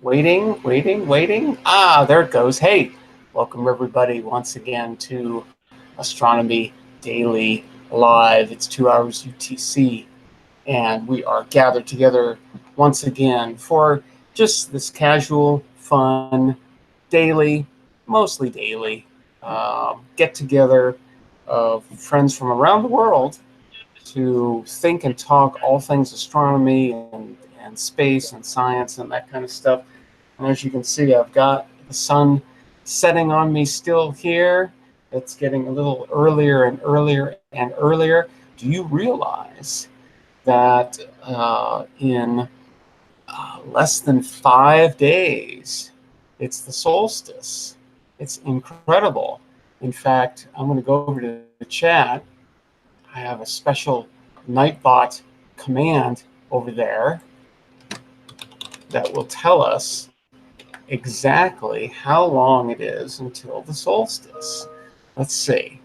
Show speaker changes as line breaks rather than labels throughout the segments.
Waiting. Ah, there it goes. Hey, welcome everybody once again to Astronomy Daily Live. It's 2 hours UTC, and we are gathered together once again for just this casual, fun, daily, mostly daily, get together of friends from around the world to think and talk all things astronomy and space and science and that kind of stuff. And as you can see, I've got the sun setting on me still here. It's getting a little earlier and earlier and earlier. Do you realize that in less than 5 days, it's the solstice? It's incredible. In fact, I'm going to go over to the chat. I have a special Nightbot command over there that will tell us exactly how long it is until the solstice. Let's see.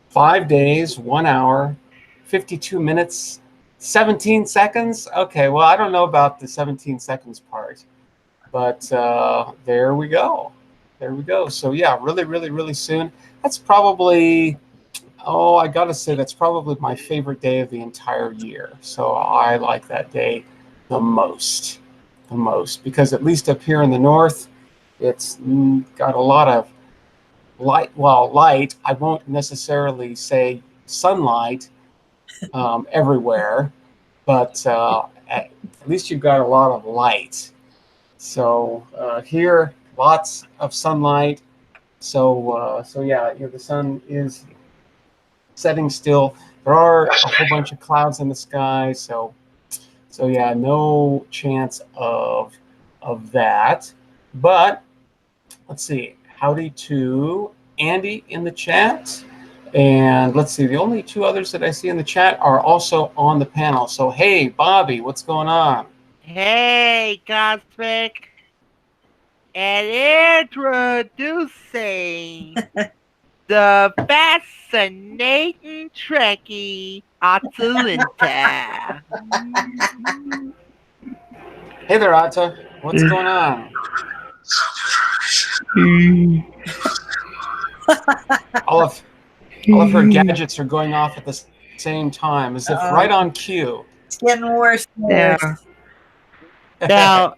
5 days, 1 hour, 52 minutes, 17 seconds. Okay, well, I don't know about the 17 seconds part, but there we go. There we go. So yeah, really soon. That's probably, I gotta say, that's probably my favorite day of the entire year. So I like that day the most, because at least up here in the north, it's got a lot of light. Well, light, I won't necessarily say sunlight everywhere, but at least you've got a lot of light. So here, lots of sunlight. So yeah, the sun is setting still. There are a whole bunch of clouds in the sky, so yeah, no chance of that. But let's see. Howdy to Andy in the chat. And let's see, the only two others that I see in the chat are also on the panel. So hey, Bobby, what's going on?
Hey, Cosmic. And introducing the fascinating Trekkie Atsulinta.
Hey there, Atta. What's going on? all of her gadgets are going off at the same time, as if right on cue.
It's getting worse and worse.
Now,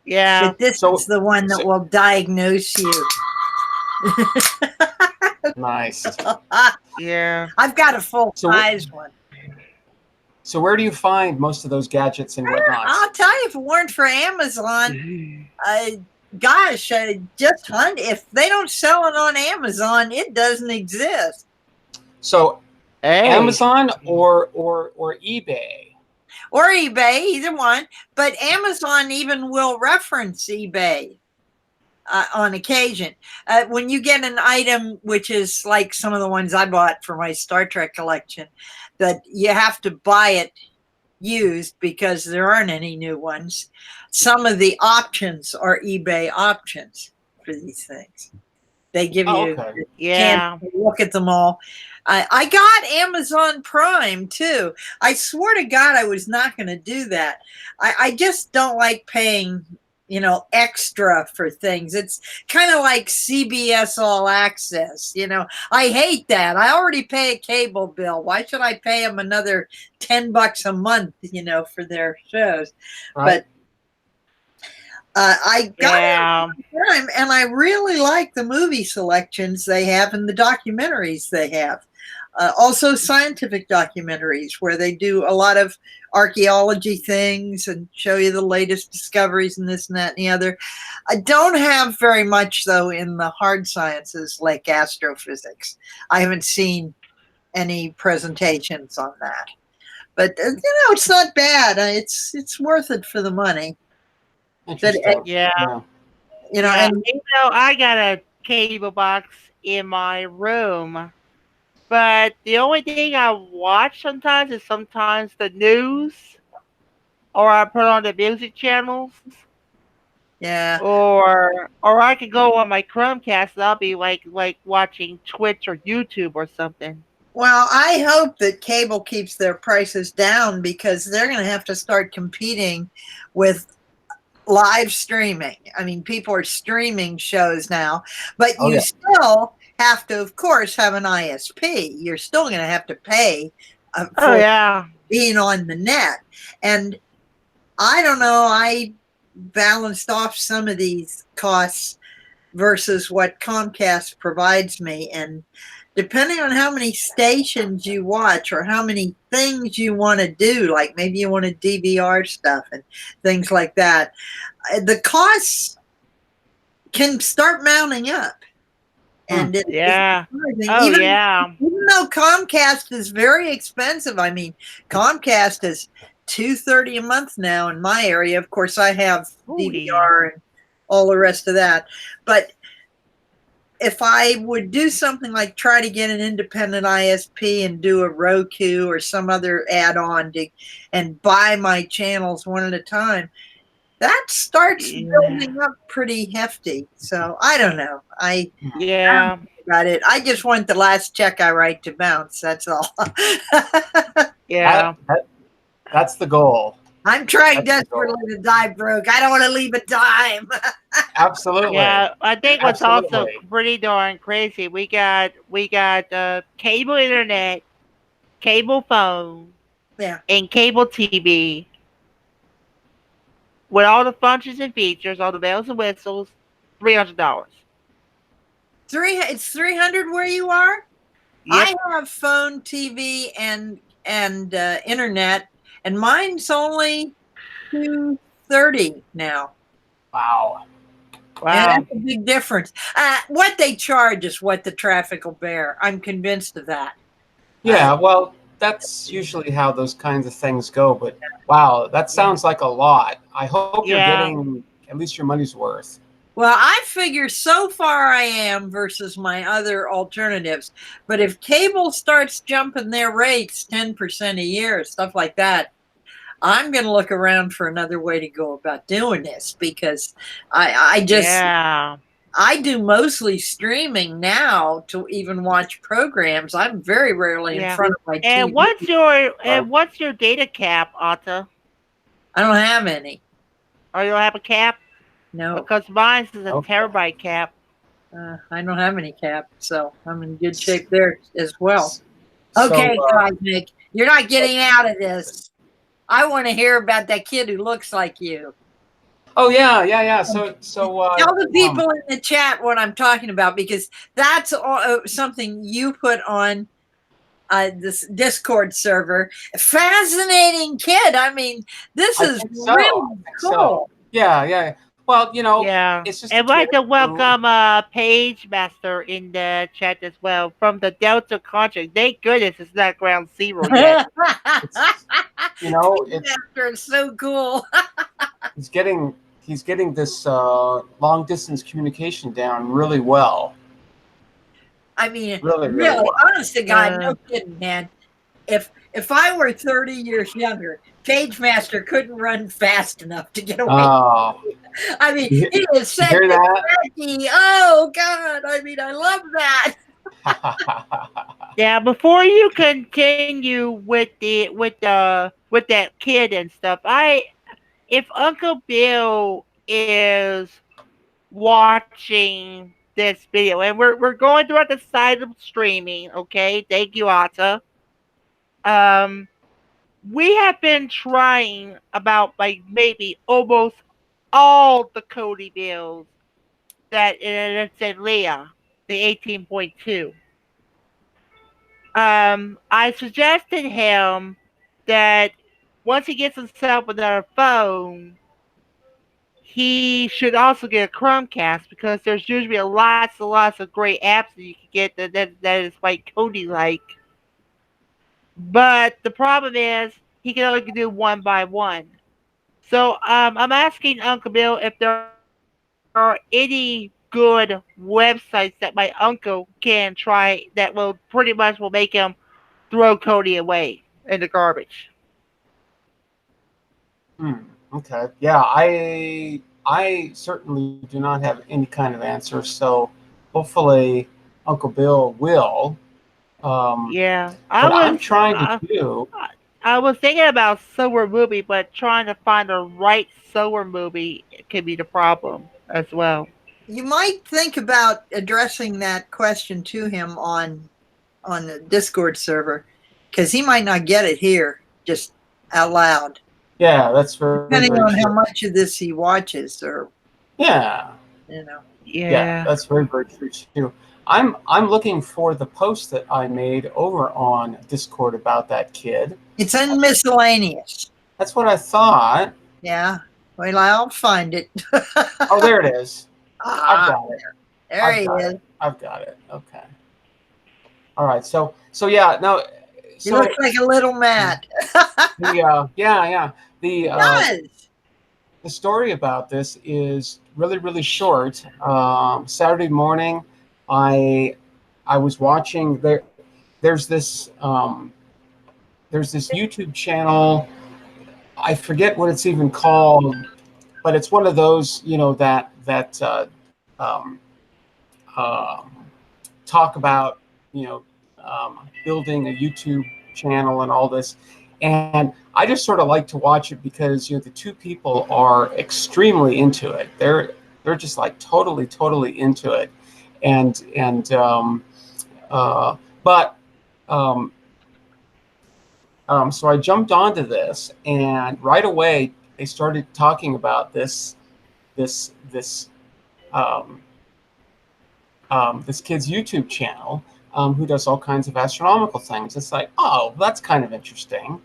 yeah.
But this is the one that will diagnose you.
Nice.
Yeah.
I've got a full-size one.
So where do you find most of those gadgets and whatnot?
I'll tell you, if it weren't for Amazon, gosh, just hunt. If they don't sell it on Amazon, it doesn't exist.
So Amazon or eBay?
Or eBay, either one. But Amazon even will reference eBay on occasion. When you get an item, which is like some of the ones I bought for my Star Trek collection, that you have to buy it used because there aren't any new ones. Some of the options are eBay options for these things. They give you can't look at them all. I got Amazon Prime too. I swore to God I was not going to do that. I just don't like paying, extra for things. It's kind of like CBS All Access. I hate that. I already pay a cable bill. Why should I pay them another $10 a month, for their shows? Right. But I got Prime, and I really like the movie selections they have and the documentaries they have. Also scientific documentaries where they do a lot of archaeology things and show you the latest discoveries and this and that and the other. I don't have very much, though, in the hard sciences like astrophysics. I haven't seen any presentations on that. But, it's not bad. It's worth it for the money.
But,
yeah. And I got a cable box in my room. But the only thing I watch sometimes is the news, or I put on the music channels.
Yeah.
Or I could go on my Chromecast and I'll be like watching Twitch or YouTube or something.
Well, I hope that cable keeps their prices down because they're going to have to start competing with live streaming. I mean, people are streaming shows now, but
Oh,
you
yeah.
still have to, of course, have an ISP. You're still going to have to pay
Oh
for
yeah.
being on the net. And I don't know, I balanced off some of these costs versus what Comcast provides me. And depending on how many stations you watch or how many things you want to do, like maybe you want to DVR stuff and things like that, the costs can start mounting up. And
Yeah.
it's
Oh yeah.
even though Comcast is very expensive, I mean, Comcast is $230 a month now in my area. Of course, I have DVR and all the rest of that. But if I would do something like try to get an independent ISP and do a Roku or some other add-on and buy my channels one at a time, that starts building up pretty hefty. So I don't know.
Yeah.
Got it. I just want the last check I write to bounce. That's all.
Yeah.
That's the goal.
I'm trying desperately to die broke. I don't want to leave a dime.
Absolutely.
Yeah, I think what's also
Absolutely.
pretty darn crazy. We got cable internet, cable phone,
Yeah.
and cable TV with all the functions and features, all the bells and whistles, $300.
It's 300 where you are.
Yep.
I have phone, TV, and internet, and mine's only $230 now.
Wow.
Wow.
And that's a big difference. What they charge is what the traffic will bear. I'm convinced of that.
Yeah, well, that's usually how those kinds of things go. But wow, that sounds like a lot. I hope you're getting at least your money's worth.
Well, I figure so far I am versus my other alternatives. But if cable starts jumping their rates 10% a year, stuff like that, I'm going to look around for another way to go about doing this, because I do mostly streaming now to even watch programs. I'm very rarely in front of my TV.
And what's your data cap, Atta?
I don't have any.
Oh, you don't have a cap?
No.
Because mine is a terabyte cap.
I don't have any cap, so I'm in good shape there as well. Okay, Cosmic, you're not getting out of this. I want to hear about that kid who looks like you.
Oh yeah. So
tell the people in the chat what I'm talking about, because that's something you put on this Discord server. Fascinating kid. I mean, this is really cool.
So. Yeah. Well, it's just.
I'd like to welcome Page Master in the chat as well from the Delta Contract. Thank goodness it's not ground zero yet.
It's so cool.
He's getting this long distance communication down really well.
I mean,
really well.
Honest to God, no kidding, man. If I were 30 years younger, Page Master couldn't run fast enough to get away.
Oh.
I mean, he is such a wacky. Oh God! I mean, I love that.
Yeah. Before you continue with that kid and stuff, if Uncle Bill is watching this video, and we're going through the side of streaming, okay? Thank you, Atta. We have been trying about maybe almost all the Cody bills that it's in Leah, the 18.2. I suggested him that once he gets himself another phone, he should also get a Chromecast, because there's usually lots and lots of great apps that you can get that is like Cody like. But the problem is he can only do one by one. So I'm asking Uncle Bill if there are any good websites that my uncle can try that will pretty much make him throw Cody away in the garbage.
Okay. Yeah, I certainly do not have any kind of answer. So hopefully Uncle Bill will.
Yeah,
I'm trying to do.
I was thinking about solar movie, but trying to find the right solar movie could be the problem as well.
You might think about addressing that question to him on the Discord server, because he might not get it here just out loud.
Yeah, that's very,
Depending
very
on
true.
how much of this he watches, or
Yeah.
you know.
Yeah, that's very, very true too. I'm looking for the post that I made over on Discord about that kid.
It's in miscellaneous.
That's what I thought.
Yeah. Well, I'll find it.
Oh, there it is. I've
Ah,
got it.
there he is.
I've got it. Okay. All right. So yeah. No.
He
So
looks like a little Matt.
yeah.
He does.
The story about this is really, really short. Saturday morning, I was watching there's this YouTube channel. I forget what it's even called, but it's one of those, you know, that um, talk about, you know, building a YouTube channel and all this. And I just sort of like to watch it because, you know, the two people are extremely into it. They're just like totally into it. But so I jumped onto this, and right away they started talking about this um, this kid's YouTube channel, who does all kinds of astronomical things. It's like, oh, that's kind of interesting.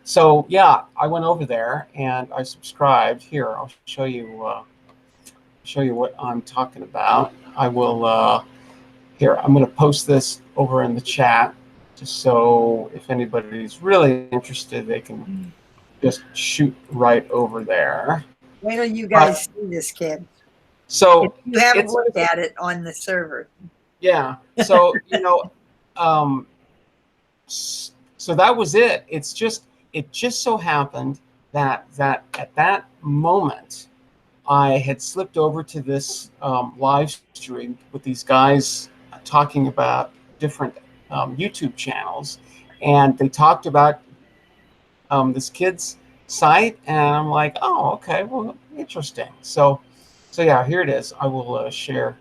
So yeah, I went over there and I subscribed. Here, I'll show you what I'm talking about. I will. Here, I'm going to post this over in the chat, just so if anybody's really interested, they can just shoot right over there.
Wait till you guys see this kid.
So
if you haven't looked at it on the server.
Yeah. So you know, so that was it. It just so happened that at that moment, I had slipped over to this live stream with these guys talking about different YouTube channels, and they talked about this kid's site, and I'm like, oh, okay, well, interesting. So yeah, here it is. I will share.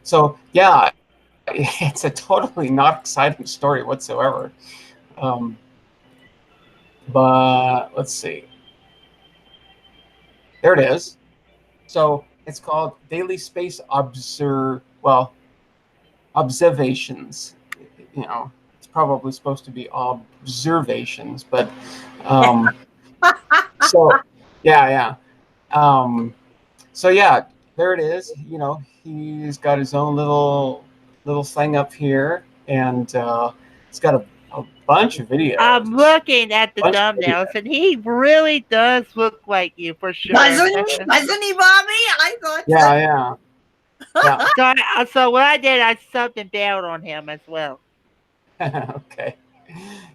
So yeah, it's a totally not exciting story whatsoever. But let's see. There it is. So it's called Daily Space Observations. You know, it's probably supposed to be observations, but so yeah. So yeah, there it is. You know, he's got his own little thing up here, and it's got a bunch of videos.
I'm looking at the thumbnails, and he really does look like you for sure.
Doesn't he, Bobby? I thought.
Yeah.
So what I did, I subbed and bailed on him as well.
Okay.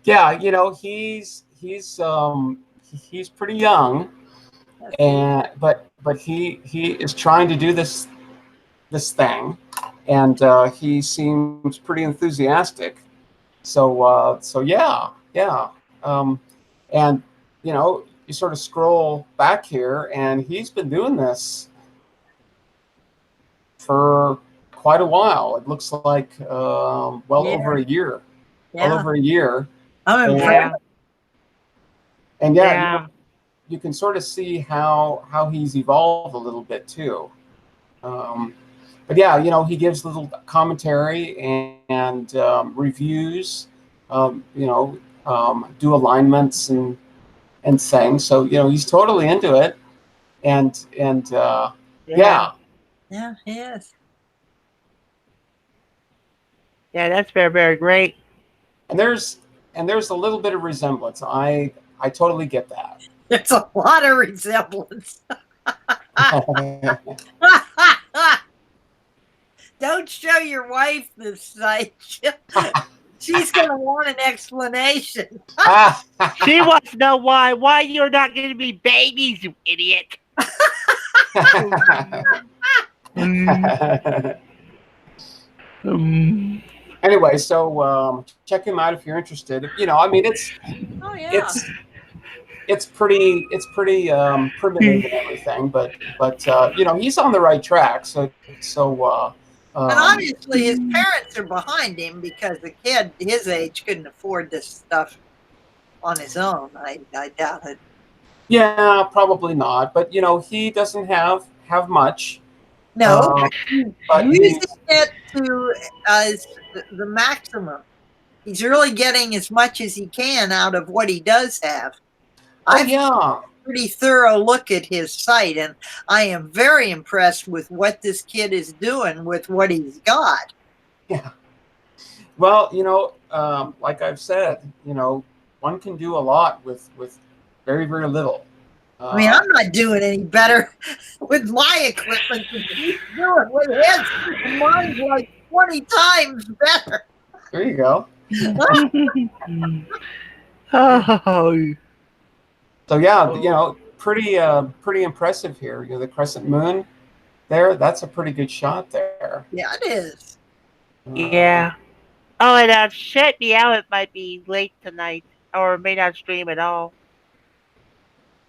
Yeah, you know, he's pretty young, and but he is trying to do this thing, and he seems pretty enthusiastic. So yeah. And you know, you sort of scroll back here, and he's been doing this for quite a while. It looks like over a year.
Yeah.
Well over a year.
I'm impressed.
And yeah. You can sort of see how he's evolved a little bit too. But yeah, you know, he gives little commentary and reviews, you know, do alignments and things. So, you know, he's totally into it. And yeah.
Yeah, he is.
Yeah, that's very, very great.
And there's a little bit of resemblance. I totally get that.
There's a lot of resemblance. Don't show your wife this site. She's going to want an explanation.
She wants to know why you're not going to be babies, you idiot.
anyway, so check him out if you're interested. You know, I mean,
Oh yeah.
it's pretty primitive and everything, but you know, he's on the right track. So
And obviously his parents are behind him because the kid his age couldn't afford this stuff on his own. I doubt it.
yeah, probably not. But you know, he doesn't have much.
No,
But
using it to the maximum. He's really getting as much as he can out of what he does have.
Oh
I've
yeah,
pretty thorough look at his site, and I am very impressed with what this kid is doing with what he's got.
yeah. Well, you know, like I've said, you know, one can do a lot with very little.
I mean, I'm not doing any better with my equipment than he's doing with his, and mine's like 20 times better.
There you go.
Oh.
So yeah, you know, pretty impressive here. You know, the crescent moon there, that's a pretty good shot there.
Yeah, it is.
Yeah. Oh, and shut me out. It might be late tonight, or may not stream at all.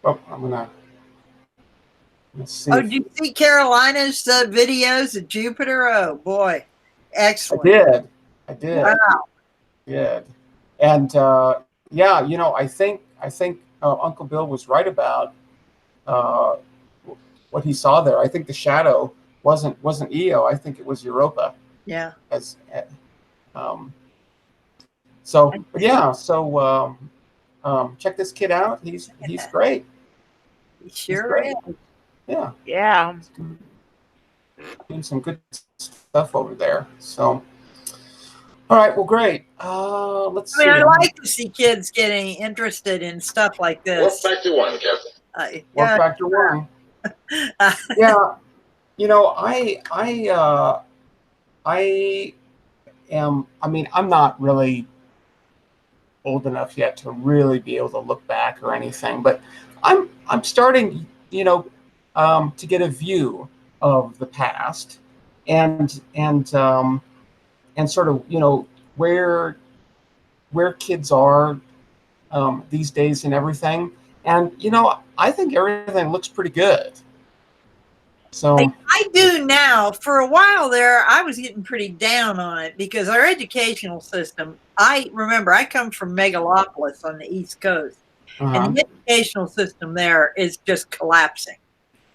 Oh, let's see.
Oh, did you see Carolina's videos of Jupiter? Oh boy, excellent.
I did.
Wow.
I did. And yeah, you know, I think Uncle Bill was right about what he saw there. I think the shadow wasn't Io. I think it was Europa.
Yeah.
So but yeah, so check this kid out. He's great.
He sure is.
Yeah.
Yeah.
Doing some good stuff over there. So all right, well, great. Let's see.
I like to see kids getting interested in stuff like this.
Warp factor 1, Captain.
Warp factor 1. Yeah, you know, I am. I mean, I'm not really old enough yet to really be able to look back or anything, but I'm starting, you know, to get a view of the past and sort of, you know, where kids are these days and everything. And, you know, I think everything looks pretty good. So
I do now. For a while there, I was getting pretty down on it because our educational system, I remember I come from Megalopolis on the East Coast, and the educational system there is just collapsing.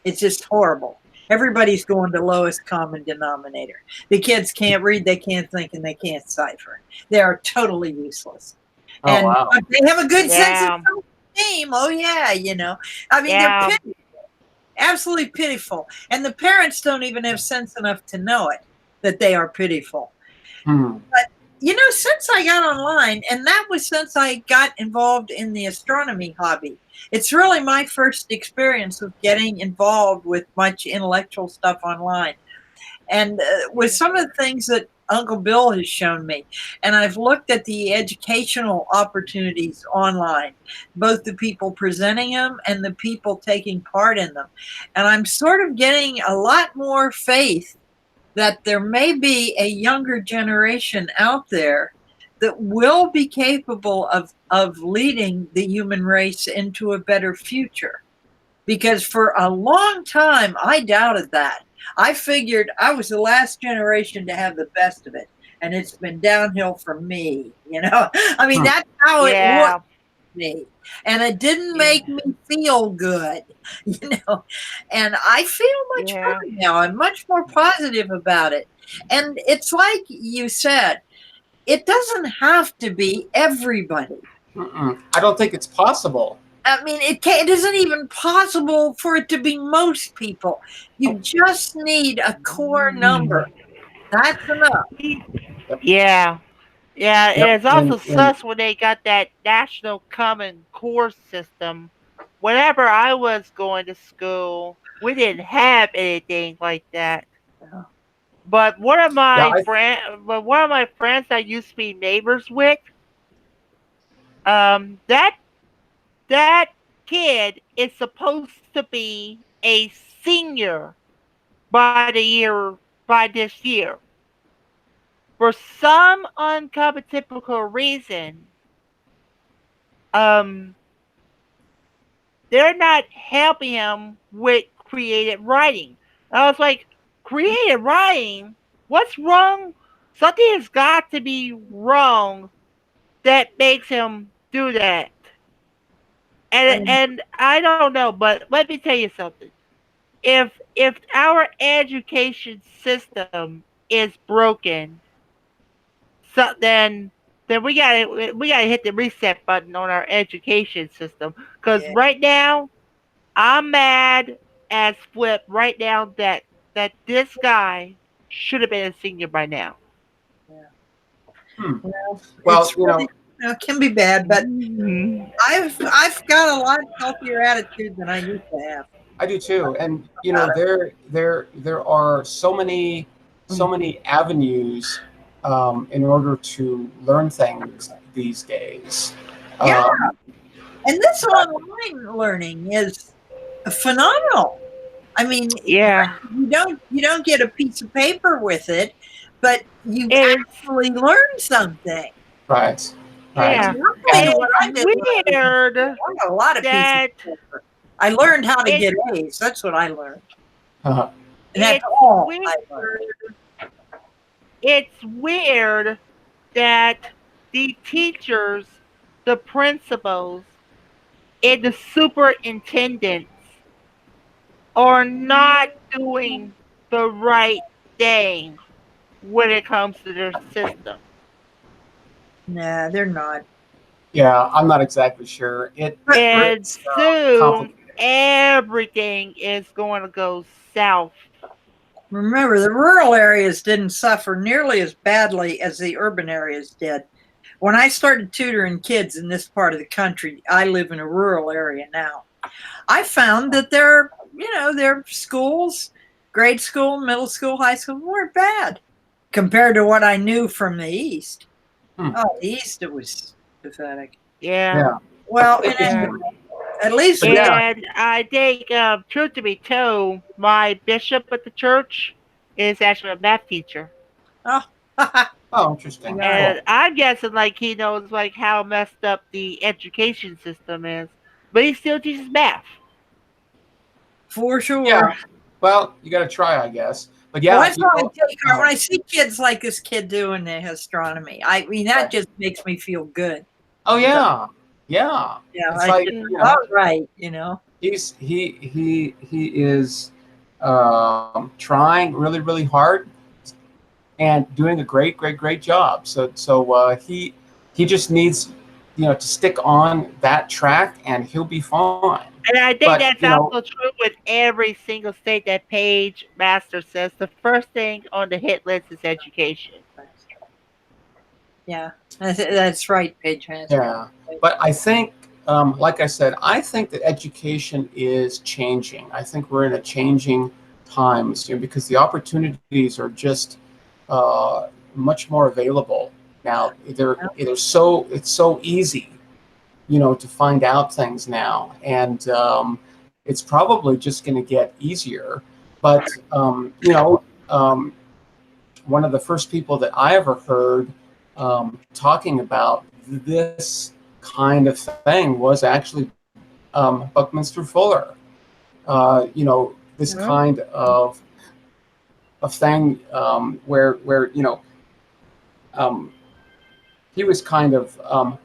It's just horrible. Everybody's going to lowest common denominator. The kids can't read, they can't think, and they can't cipher. They are totally useless. And
wow.
they have a good sense of self-esteem. Oh yeah, you know. I mean, they're pitiful. Absolutely pitiful. And the parents don't even have sense enough to know it, that they are pitiful. But you know, since I got online, and that was since I got involved in the astronomy hobby, it's really my first experience with getting involved with much intellectual stuff online. And with some of the things that Uncle Bill has shown me, and I've looked at the educational opportunities online, both the people presenting them and the people taking part in them. And I'm sort of getting a lot more faith that there may be a younger generation out there that will be capable of leading the human race into a better future. Because for a long time, I doubted that. I figured I was the last generation to have the best of it, and it's been downhill from me, you know? I mean, that's how it looked to me. And it didn't make me feel good, you know? And I feel much better now. I'm much more positive about it. And it's like you said, it doesn't have to be everybody.
I don't think it's possible.
I mean, it isn't even possible for it to be most people. You just need a core number. That's enough.
Yeah. Yeah, and it's also sus when they got that National Common Core system. Whenever I was going to school, we didn't have anything like that. But one of my friends I used to be neighbors with, that kid is supposed to be a senior by this year. for some untypical reason, they're not helping him with creative writing. I was like, creative writing? What's wrong? Something has got to be wrong that makes him do that. And I don't know, but let me tell you something. If our education system is broken, so then we gotta hit the reset button on our education system. Because
Yeah.
right now, I'm mad as flip right now that this guy should have been a senior by now.
Hmm.
Well,
Well,
it's really, it can be bad, but I've got a lot healthier attitude than I used to have.
I do too. And there are so many avenues in order to learn things these days.
Yeah,
Um,
and this online learning is phenomenal. I mean,
Yeah.
you don't get a piece of paper with it, but you
It's
actually learn something.
right, right.
yeah.
And I'll tell you
And
what I
It's
did when I was in
weird
school. I got a lot of pieces
that
of paper. I learned how to
it,
get A's. That's what I learned.
uh,
And that's
it's
all
weird.
I learned.
It's weird that the teachers, the principals, and the superintendents are not doing the right thing when it comes to their system.
Nah, they're not.
yeah, I'm not exactly sure.
And
It's
soon
complicated.
everything is going to go south.
Remember, the rural areas didn't suffer nearly as badly as the urban areas did. When I started tutoring kids in this part of the country, I live in a rural area now. I found that their schools, grade school, middle school, high school, weren't bad compared to what I knew from the East.
Hmm.
Oh, the East, it was pathetic.
Yeah.
Yeah,
Well,
Yeah.
at least
but
we
yeah.
And I think, truth to be told, my bishop at the church is actually a math teacher.
oh,
Oh, interesting.
right.
Cool.
And I'm guessing like he knows like how messed up the education system is. But he still teaches math.
For sure.
Yeah. Well, you got to try, I guess. But
Well,
yeah,
that's why I take heart when I see kids like this kid doing the astronomy. I mean, that
right.
just makes me feel good.
Oh
It does.
yeah, yeah.
Yeah,
It's
I
like
just
Mm.
all right, you know.
he is trying really hard and doing a great job. So he just needs to stick on that track and he'll be fine.
And I think
But
that's also true with every single state that Page Master says. The first thing on the hit list is education.
Yeah, that's right, Paige Master.
yeah. But I think, like I said, I think that education is changing. I think we're in a changing times, because the opportunities are just much more available now. It's so easy, to find out things now, and it's probably just going to get easier. But one of the first people that I ever heard talking about this kind of thing was actually Buckminster Fuller. This
Mhm.
kind of thing where um, he was kind of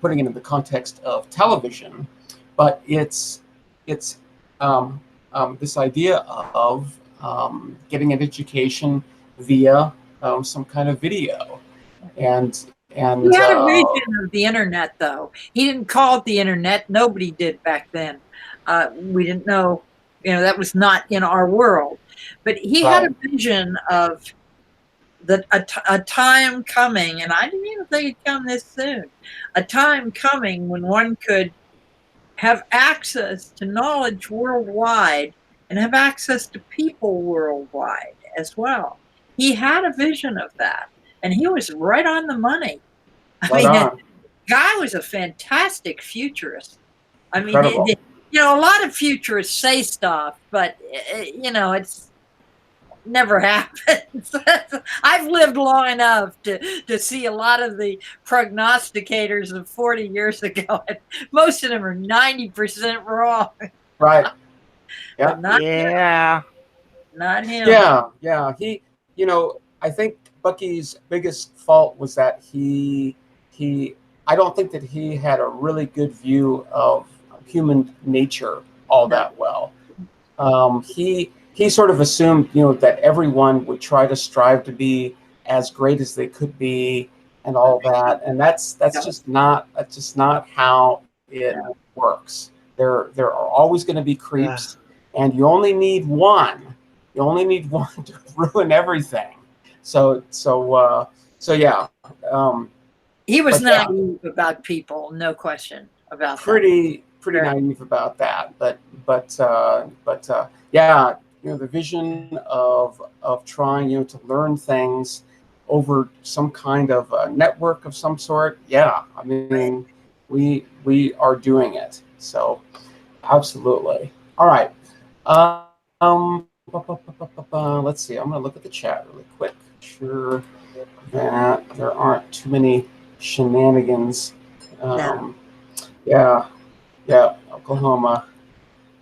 putting it in the context of television, but it's this idea of getting an education via some kind of video, and
He had a vision of the internet, though. He didn't call it the internet. Nobody did back then. We didn't know, that was not in our world. But he had a
right,
vision of a time coming, and I didn't even think it'd come this soon. A time coming when one could have access to knowledge worldwide and have access to people worldwide as well. He had a vision of that, and he was right on the money. I
right
mean, the
on,
guy was a fantastic futurist. I mean,
incredible.
a lot of futurists say stuff, but it's never happens. I've lived long enough to see a lot of the prognosticators of 40 years ago, and most of them are 90% wrong.
Right. Yeah.
But not
Yeah.
not him.
Yeah. I think Bucky's biggest fault was that he I don't think that he had a really good view of human nature all that well. He sort of assumed, that everyone would try to strive to be as great as they could be and all that, and that's just not how it works. There are always going to be creeps, and you only need one. You only need one to ruin everything. So yeah.
He was naive about people, no question about
pretty naive about that. But yeah, the vision of trying to learn things over some kind of network of some sort. Yeah, I mean, we are doing it. So absolutely. All right. Let's see. I'm going to look at the chat really quick. Sure that there aren't too many shenanigans. Yeah, Oklahoma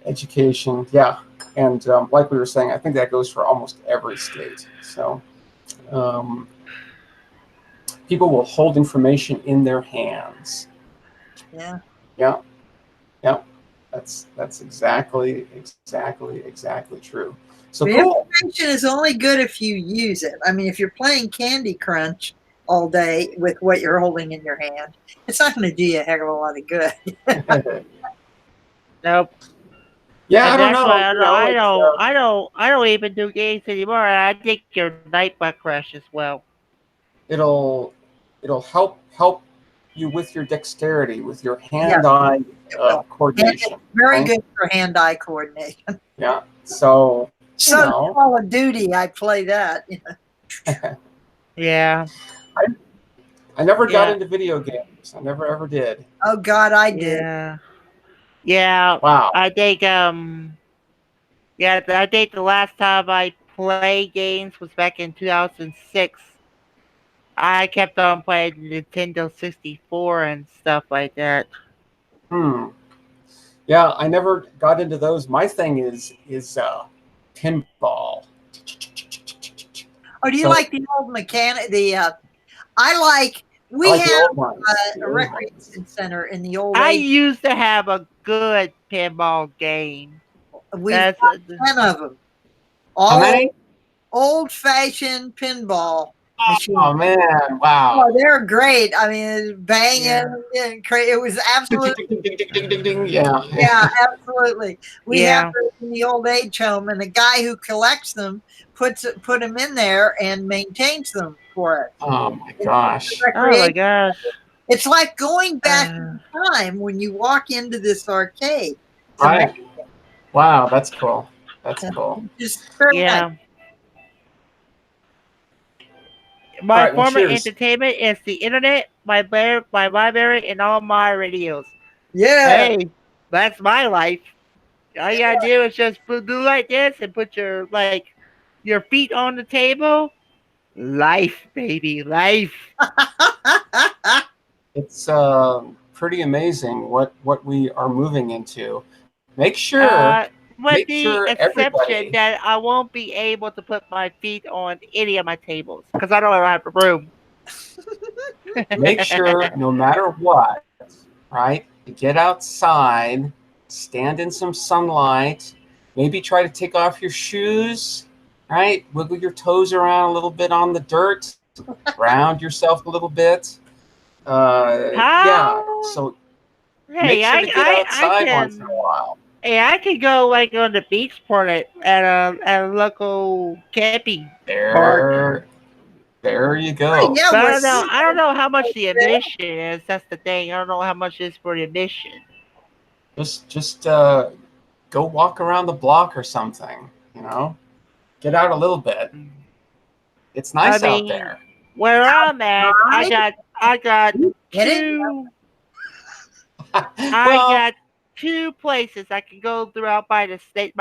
education. Yeah, and like we were saying, I think that goes for almost every state. So people will hold information in their hands. Yeah. That's exactly true. So
the
cool.
information is only good if you use it. I mean, if you're playing Candy Crunch all day with what you're holding in your hand, it's not going to do you a heck of a lot of good.
Nope.
Yeah,
And
I don't know.
I don't even do games anymore. I think your night butt crush as well.
It'll help you with your dexterity, with your hand-eye coordination.
Very good for hand-eye coordination.
Yeah. So
Call of Duty, I play that.
Yeah.
I never got into video games. I never ever did.
Oh God, I did.
Yeah.
Wow.
I think I think the last time I played games was back in 2006. I kept on playing Nintendo 64 and stuff like that.
Yeah, I never got into those. My thing is pinball.
Oh, do you like the old mechanic? We have a recreation center in the old.
I used to have a good pinball game.
We've got 10 of them. All old-fashioned pinball machines.
Oh man! Wow.
Oh, they're great. I mean, banging and crazy. It was absolutely. Yeah, absolutely. We have them in the old age home, and the guy who collects them put them in there and maintains them for us.
Oh my gosh!
It's like going back in time when you walk into this arcade.
Right. Wow, that's cool. That's cool.
Just nice.
My former entertainment is the internet, my library, and all my radios.
Yeah.
Hey, that's my life. All you gotta do is just do like this and put your feet on the table. Life, baby, life.
It's pretty amazing what we are moving into. Make sure.
With the exception that I won't be able to put my feet on any of my tables because I don't have room.
Make sure, no matter what, right, you get outside, stand in some sunlight, maybe try to take off your shoes, right? Wiggle your toes around a little bit on the dirt, ground yourself a little bit. Yeah, so make sure to get outside once in a while.
Hey, I could go on the beach part at a local camping park.
There you go.
Yeah, but I don't know how much the admission is. That's the thing. I don't know how much it is for the admission.
Just go walk around the block or something. Get out a little bit. It's nice out there.
Where I'm at, I got two. two places I can go throughout by the skate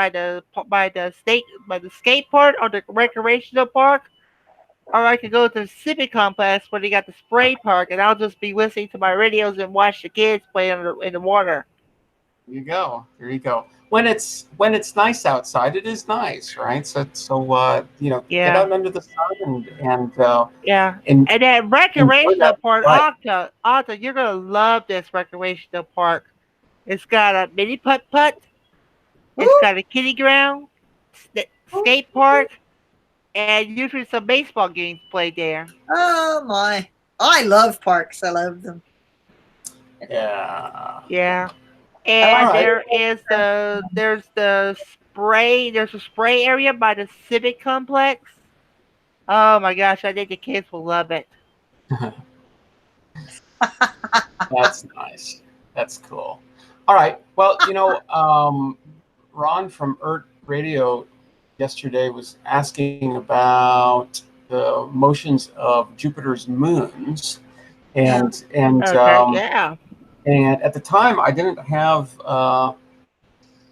park or the recreational park, or I could go to the civic complex where they got the spray park, and I'll just be listening to my radios and watch the kids play in the water.
There you go. There you go. When it's nice outside, it is nice, right? Get
Yeah,
out under the sun
yeah.
and
And that
enjoy
recreational
that
park,
play.
Alta, you're gonna love this recreational park. It's got a mini putt putt. It's got a kiddie ground, skate park, and usually some baseball games played there.
Oh my! I love parks. I love them.
Yeah.
Yeah.
All
And
right.
there's a spray area by the civic complex. Oh my gosh, I think the kids will love it.
That's nice. That's cool. All right. Well, Ron from ERT Radio yesterday was asking about the motions of Jupiter's moons,
Yeah.
Okay, yeah.
and at the time I didn't have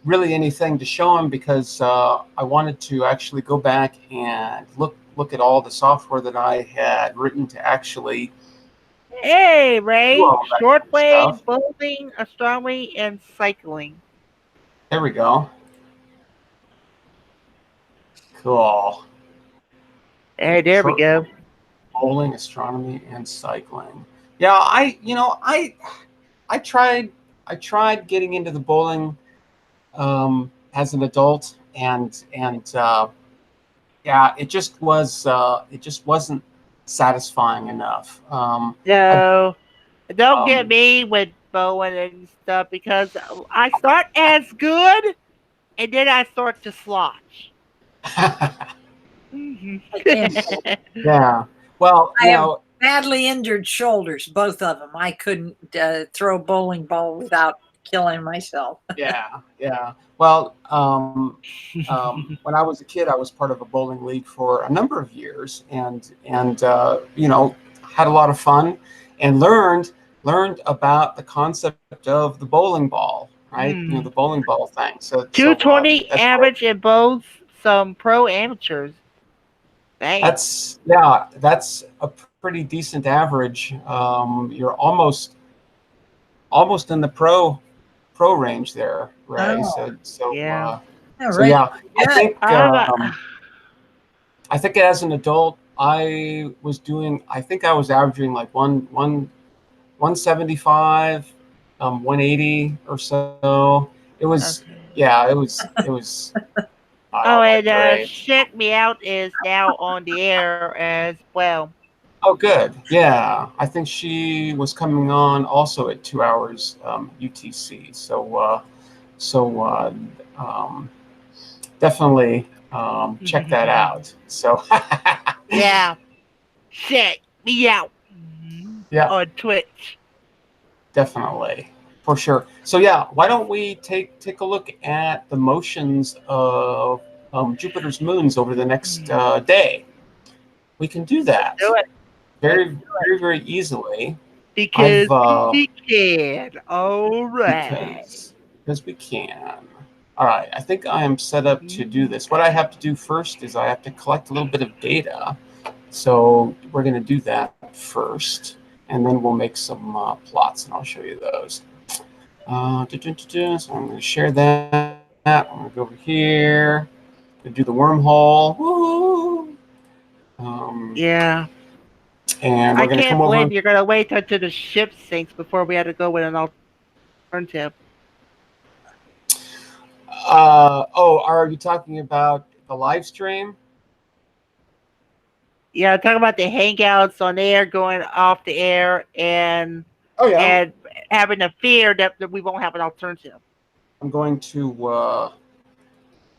really anything to show him because I wanted to actually go back and look at all the software that I had written to actually
Hey,
do
Ray.
all that kind of
Shortwave,
stuff.
bowling, astronomy, and cycling.
There we go. Cool.
Hey, there we
Short
go.
bowling, astronomy, and cycling. Yeah, I tried getting into the bowling as an adult, and yeah, it just wasn't satisfying enough. I
No, don't get
um,
me with bowling and stuff because I start as good and then I start to slotch.
I can't.
yeah. Well,
I have badly injured shoulders, both of them. I couldn't throw a bowling ball without killing myself.
yeah. Well, when I was a kid, I was part of a bowling league for a number of years, and had a lot of fun, and learned about the concept of the bowling ball, right? The bowling ball thing. So
220
that's
average in both some pro amateurs. Damn.
that's a pretty decent average. You're almost in the pro range there, Ray.
Oh,
Yeah.
So
right.
yeah, I
Good.
think
I'm
I think as an adult, I think I was averaging like 175, 180 or so. It was
okay.
yeah, it was
Oh,
not that
and
great.
Check Me Out is now on the air as well.
Oh, good. Yeah, I think she was coming on also at 2 hours UTC. So definitely check that out. So
Yeah. Check Me Out
yeah,
on Twitch.
definitely for sure. So yeah, why don't we take a look at the motions of Jupiter's moons over the next day? We can do that
Do it. Let's
very easily.
because
I've
we can. All right.
because we can. All right, I think I am set up to do this. What I have to do first is I have to collect a little bit of data. So we're going to do that first, and then we'll make some plots, and I'll show you those. So I'm going to share that. I'm going to go over here. Going to do the wormhole. Woo!
Yeah.
And
I
we're going to
can't
come over.
believe you're going to wait until the ship sinks before we had to go with an alternative.
Are you talking about the live stream?
Yeah, talk about the hangouts on air, going off the air, and
Oh yeah.
and having the fear that we won't have an alternative.
I'm going to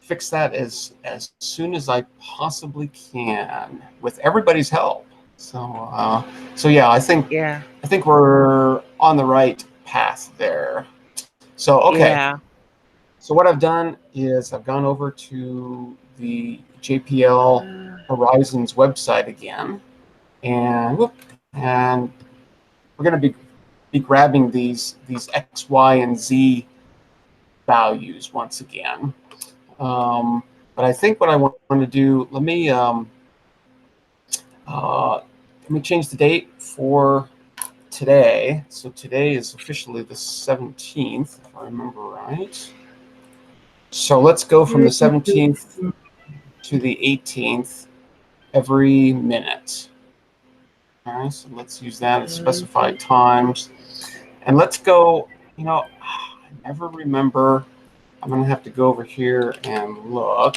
fix that as soon as I possibly can with everybody's help. So yeah, I think we're on the right path there. So okay.
Yeah.
So what I've done is I've gone over to the JPL Horizons website again, and we're going to be grabbing these X, Y, and Z values once again. But I think what I want to do, let me change the date for today. So today is officially the 17th, if I remember right. So let's go from the 17th to the 18th every minute. All right, so let's use that as specified times. And let's go, I never remember. I'm going to have to go over here and look.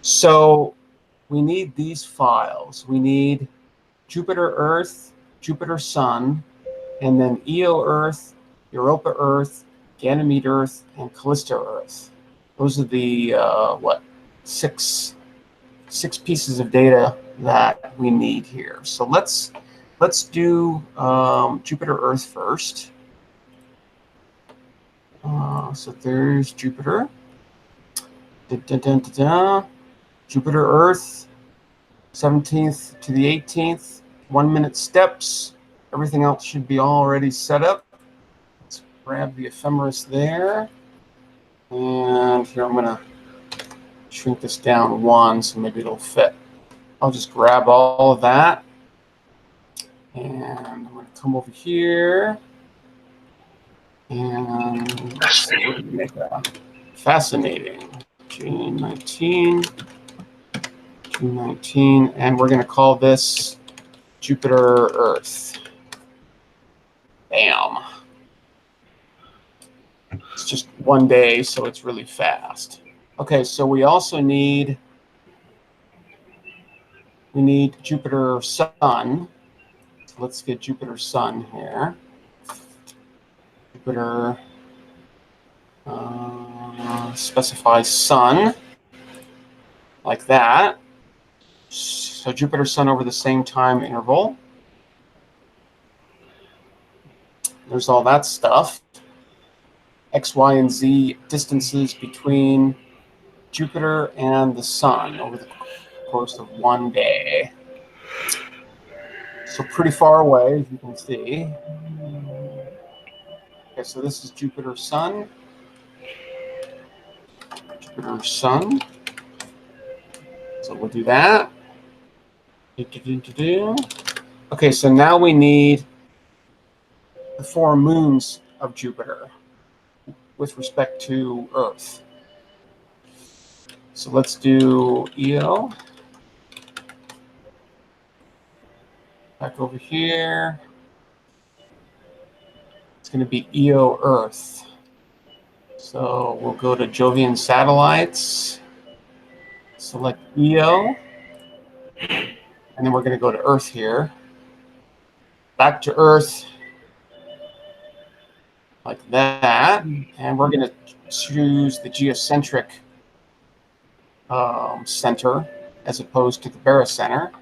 So we need these files. We need Jupiter Earth, Jupiter Sun, and then Io Earth, Europa Earth, Ganymede Earth, and Callisto Earth. Those are the six pieces of data that we need here. So let's do Jupiter Earth first. So there's Jupiter. Jupiter Earth, 17th to the 18th, 1 minute steps. Everything else should be already set up. Let's grab the ephemeris there. And here I'm going to shrink this down 1 so maybe it'll fit. I'll just grab all of that. And I'm going to come over here. And let's see, we're going to make a fascinating June 19. June 19. And we're going to call this Jupiter Earth. Bam. It's just 1 day, so it's really fast. Okay, so we also need Jupiter Sun. So let's get Jupiter Sun here. Jupiter specify Sun like that. So Jupiter Sun over the same time interval. There's all that stuff. X, Y, and Z distances between Jupiter and the Sun over the course of 1 day. So pretty far away, as you can see. Okay, so this is Jupiter Sun. Jupiter Sun. So we'll do that. Okay, so now we need the 4 moons of Jupiter with respect to Earth. So let's do Io. Back over here. It's going to be Io Earth. So we'll go to Jovian satellites, select Io, and then we're going to go to Earth here. Back to Earth, like that. And we're going to choose the geocentric center as opposed to the barycenter.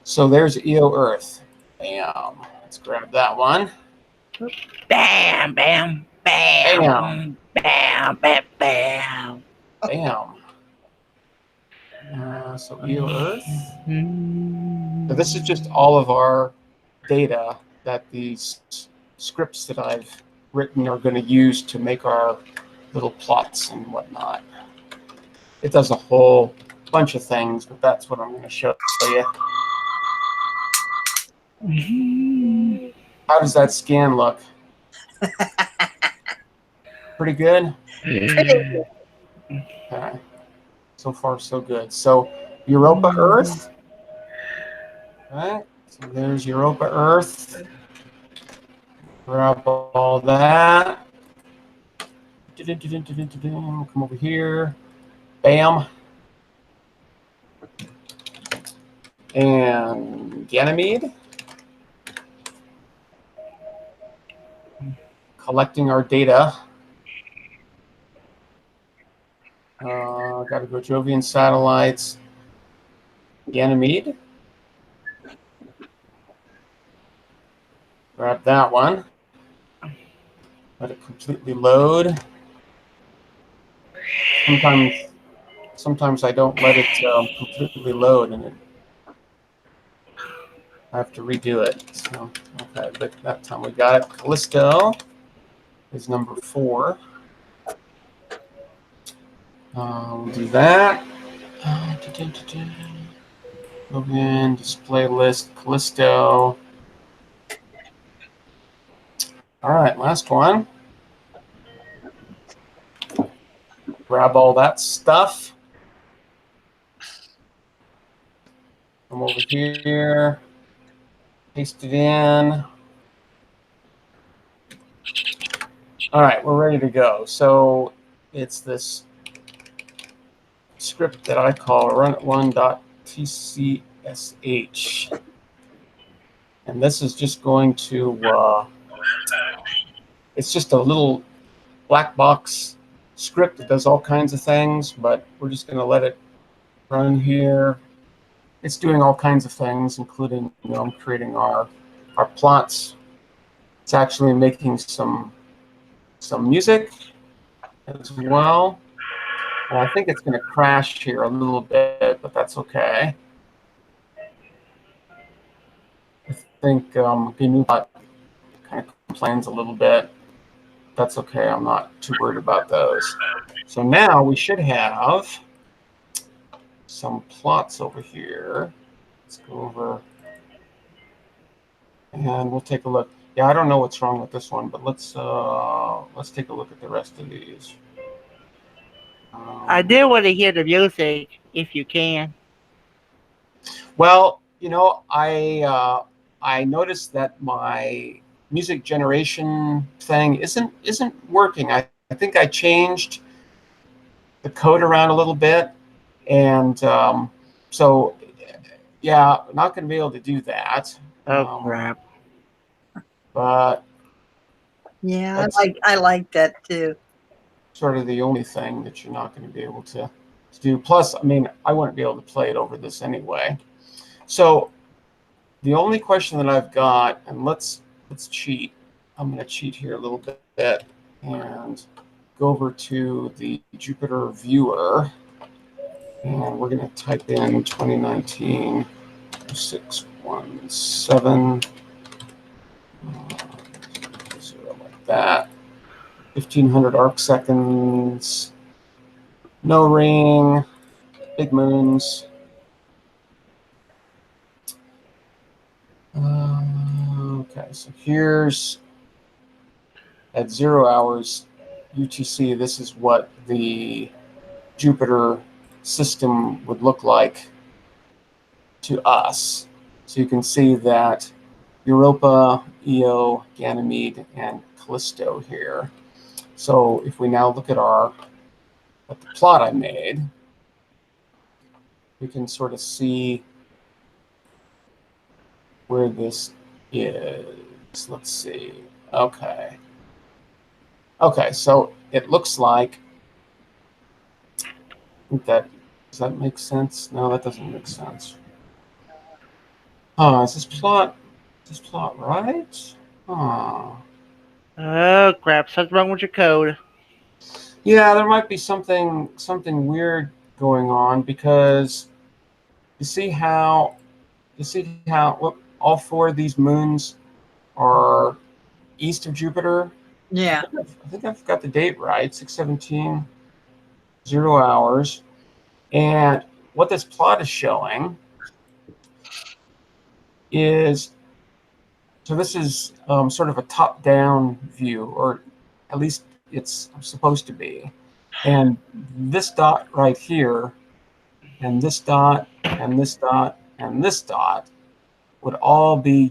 So there's Io Earth. Bam. Let's grab that one.
Bam, bam, bam, bam, bam, bam,
bam. So Io Earth. So this is just all of our data that these scripts that I've written are going to use to make our little plots and whatnot. It does a whole bunch of things, but that's what I'm going to show you. How does that scan look? Pretty good? Okay. So far, so good. So Europa Earth. All right. So there's Europa Earth. Grab all that. Come over here. Bam. And Ganymede. Collecting our data. Got to go Jovian satellites. Ganymede. Grab that one. Let it completely load. Sometimes I don't let it completely load, and I have to redo it. So, okay, but that time we got it. Callisto is number 4. We'll do that. Move in, display list, Callisto. All right, last one. Grab all that stuff. Come over here, paste it in. All right, we're ready to go. So it's this script that I call runit1.tcsh. And this is just going to, it's just a little black box script that does all kinds of things, but we're just going to let it run here. It's doing all kinds of things, including, I'm creating our plots. It's actually making some music as well. And I think it's going to crash here a little bit, but that's okay. I think newbie kind of complains a little bit. That's okay. I'm not too worried about those. So now we should have some plots over here. Let's go over and we'll take a look. Yeah, I don't know what's wrong with this one, but let's take a look at the rest of these.
I do want to hear the music if you can.
Well, I noticed that my music generation thing isn't working. I think I changed the code around a little bit, and so yeah, not going to be able to do that.
Oh crap!
But
yeah, I like that too.
Sort of the only thing that you're not going to be able to do. Plus, I mean, I wouldn't be able to play it over this anyway. So the only question that I've got, and let's cheat. I'm going to cheat here a little bit and go over to the Jupyter viewer, and we're going to type in 2019 617 like that. 1500 arc seconds, no ring, big moons. Okay, so here's at 0 hours UTC. This is what the Jupyter system would look like to us. So you can see that Europa, Io, Ganymede, and Callisto here. So if we now look at the plot I made, we can sort of see where this is. Let's see. Okay, so it looks like, does that make sense? No, that doesn't make sense. Is this plot right?
Oh crap! Something's wrong with your code.
Yeah, there might be something weird going on, because you see how all 4 of these moons are east of Jupiter.
Yeah,
I think I've got the date right. 617, 0 hours, and what this plot is showing is, so this is sort of a top-down view, or at least it's supposed to be. And this dot right here, and this dot, and this dot, and this dot would all be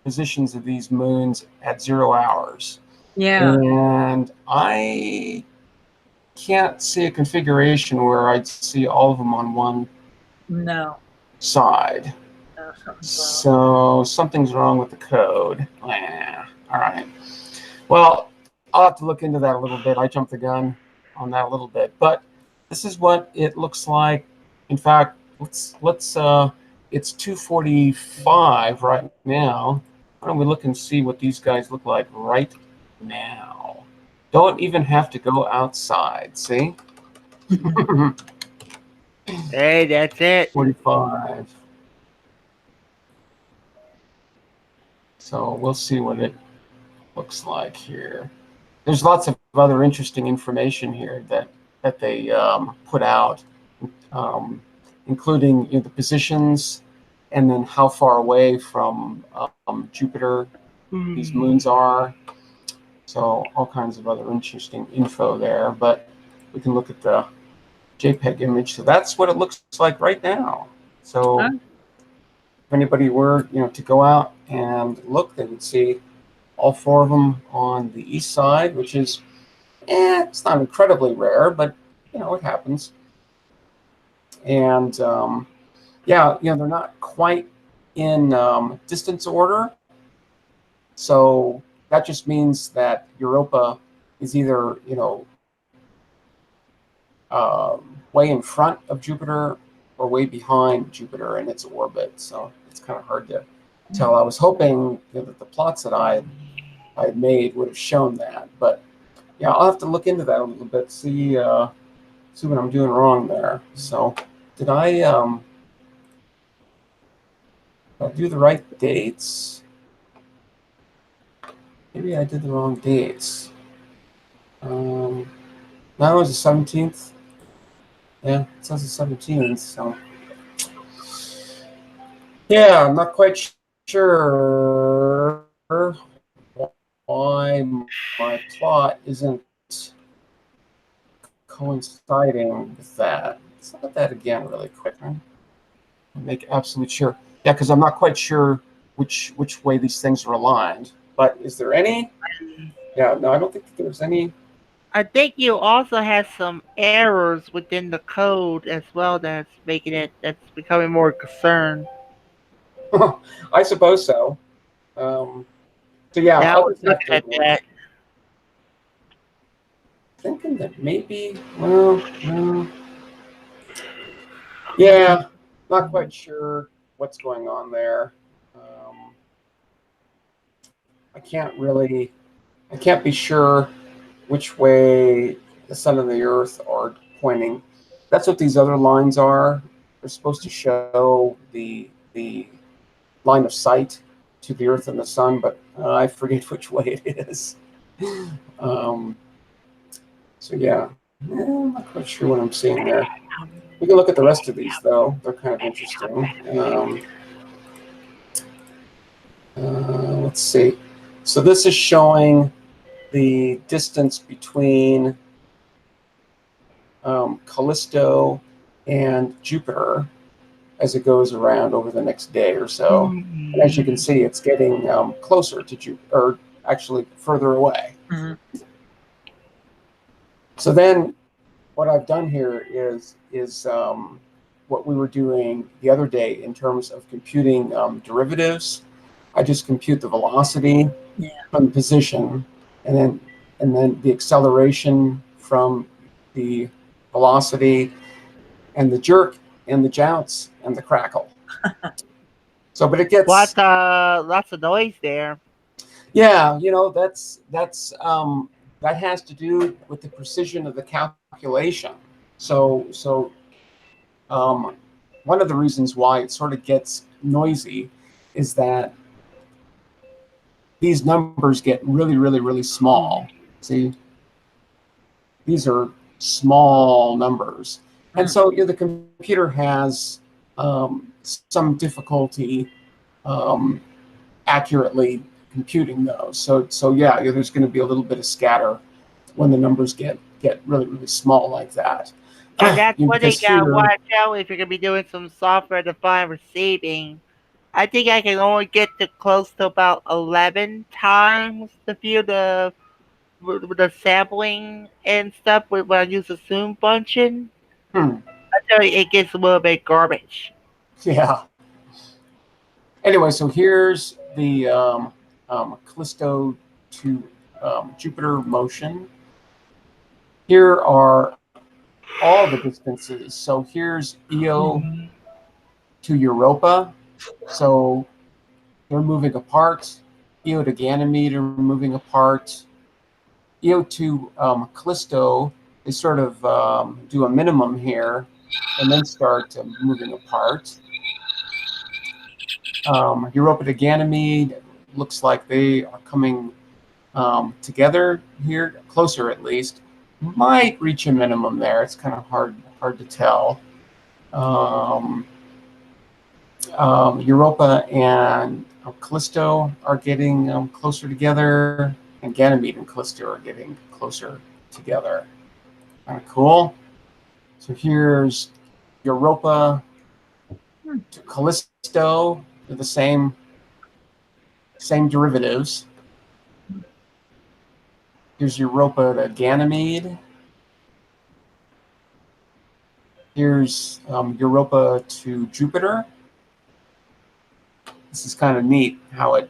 positions of these moons at 0 hours.
yeah.
And I can't see a configuration where I'd see all of them on one side. So something's wrong with the code. All right. Well, I'll have to look into that a little bit. I jumped the gun on that a little bit, but this is what it looks like. In fact, let's it's 2:45 right now. Why don't we look and see what these guys look like right now? Don't even have to go outside. See?
Hey, that's it.
45. So we'll see what it looks like here. There's lots of other interesting information here that they put out, including the positions and then how far away from Jupiter these moons are. So all kinds of other interesting info there. But we can look at the JPEG image. So that's what it looks like right now. So if anybody were to go out and look, they would see all four of them on the east side, which is it's not incredibly rare, but it happens. And yeah, they're not quite in distance order. So that just means that Europa is either way in front of Jupiter or way behind Jupiter in its orbit. So it's kind of hard to tell. I was hoping that the plots that I had made would have shown that, but yeah, I'll have to look into that a little bit, see what I'm doing wrong there. So did I do the right dates? Maybe I did the wrong dates. No, it was the 17th. Yeah, it says the 17th. So yeah, I'm not quite sure why my plot isn't coinciding with that. Let's look at that again really quick. I'll make absolute sure. Yeah, because I'm not quite sure which way these things are aligned. But is there any? Yeah, no, I don't think there's any.
I think you also have some errors within the code as well that's becoming more concern.
I suppose so. So yeah, I'll just have to
that.
Thinking that maybe, well, no. Yeah, not quite sure what's going on there. I can't be sure which way the sun and the earth are pointing. That's what these other lines are. They're supposed to show the line of sight to the earth and the sun, but I forget which way it is. So yeah, I'm not quite sure what I'm seeing there. We can look at the rest of these, though. They're kind of interesting. Let's see. So this is showing the distance between Callisto and Jupiter as it goes around over the next day or so. And as you can see, it's getting closer to Jupiter, or actually further away. Mm-hmm. So then what I've done here is what we were doing the other day in terms of computing derivatives. I just compute the velocity from the position, and then the acceleration from the velocity, and the jerk, and the jounce, and the crackle. So, but it gets
lots of noise there.
Yeah, that has to do with the precision of the calculation. So one of the reasons why it sort of gets noisy is that these numbers get really, really, really small. See, these are small numbers. And so the computer has some difficulty accurately computing those. So yeah, there's going to be a little bit of scatter when the numbers get really, really small like that.
And that's what they got to watch out if you're going to be doing some software-defined receiving. I think I can only get to close to about 11 times the field of the sampling and stuff when I use the zoom function. I tell you, it gets a little bit garbage.
Yeah. Anyway, so here's the Callisto to Jupiter motion. Here are all the distances. So here's Io to Europa. So they're moving apart. Io to Ganymede are moving apart. Io to Callisto, they sort of do a minimum here and then start moving apart. Europa to Ganymede, looks like they are coming together here, closer at least. Might reach a minimum there. It's kind of hard to tell. Europa and Callisto are getting closer together, and Ganymede and Callisto are getting closer together. Kind of cool. So here's Europa to Callisto, they're the same derivatives. Here's Europa to Ganymede. Here's Europa to Jupiter. This is kind of neat how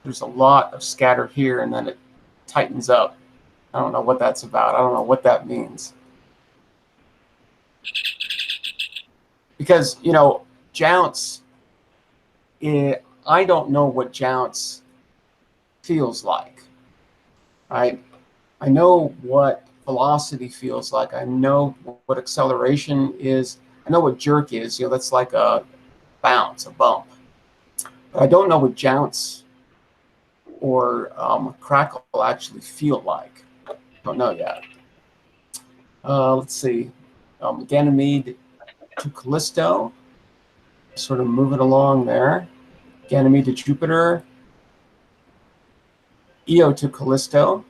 there's a lot of scatter here and then it tightens up. I don't know what that's about. I don't know what that means. Because, jounce, I don't know what jounce feels like, right? I know what velocity feels like. I know what acceleration is. I know what jerk is. That's like a bounce, a bump. But I don't know what jounce or crackle actually feel like. Don't know yet. Let's see. Ganymede to Callisto. Sort of moving along there. Ganymede to Jupiter. Io to Callisto.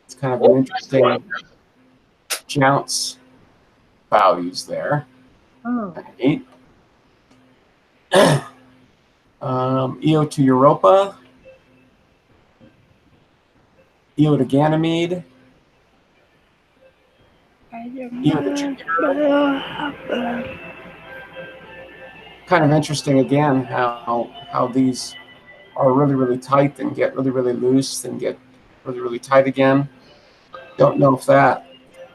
It's kind of an interesting jounce values there.
Oh.
Right. Io to Europa. Io to Ganymede. Io to Jupiter. Kind of interesting again how these are really, really tight and get really, really loose and get really, really tight again. Don't know if that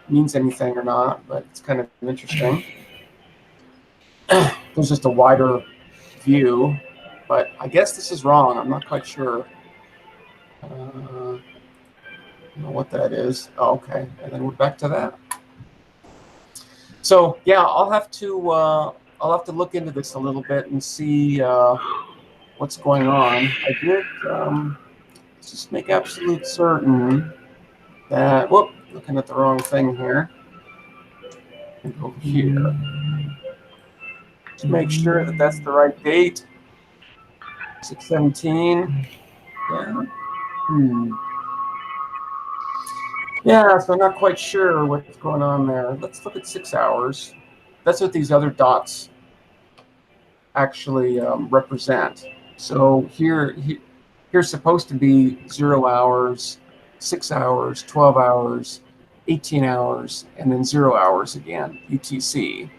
means anything or not, but it's kind of interesting. There's just a wider view, but I guess this is wrong. I'm not quite sure. I don't know what that is. Oh, okay, and then we're back to that. So yeah, I'll have to look into this a little bit and see what's going on. I did just make absolute certain that. Whoop, looking at the wrong thing here. And over here. To make sure that that's the right date. 6/17. Yeah. Yeah, so I'm not quite sure what's going on there. Let's look at 6 hours. That's what these other dots actually represent. So here's supposed to be 0 hours, 6 hours, 12 hours, 18 hours, and then 0 hours again, UTC.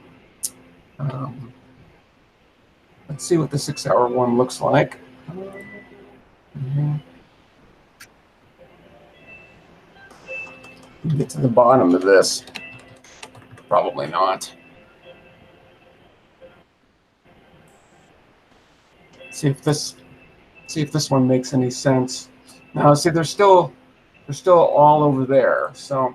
Let's see what the 6 hour one looks like. Get to the bottom of this. Probably not. See if this one makes any sense. Now, see, they're still all over there. So,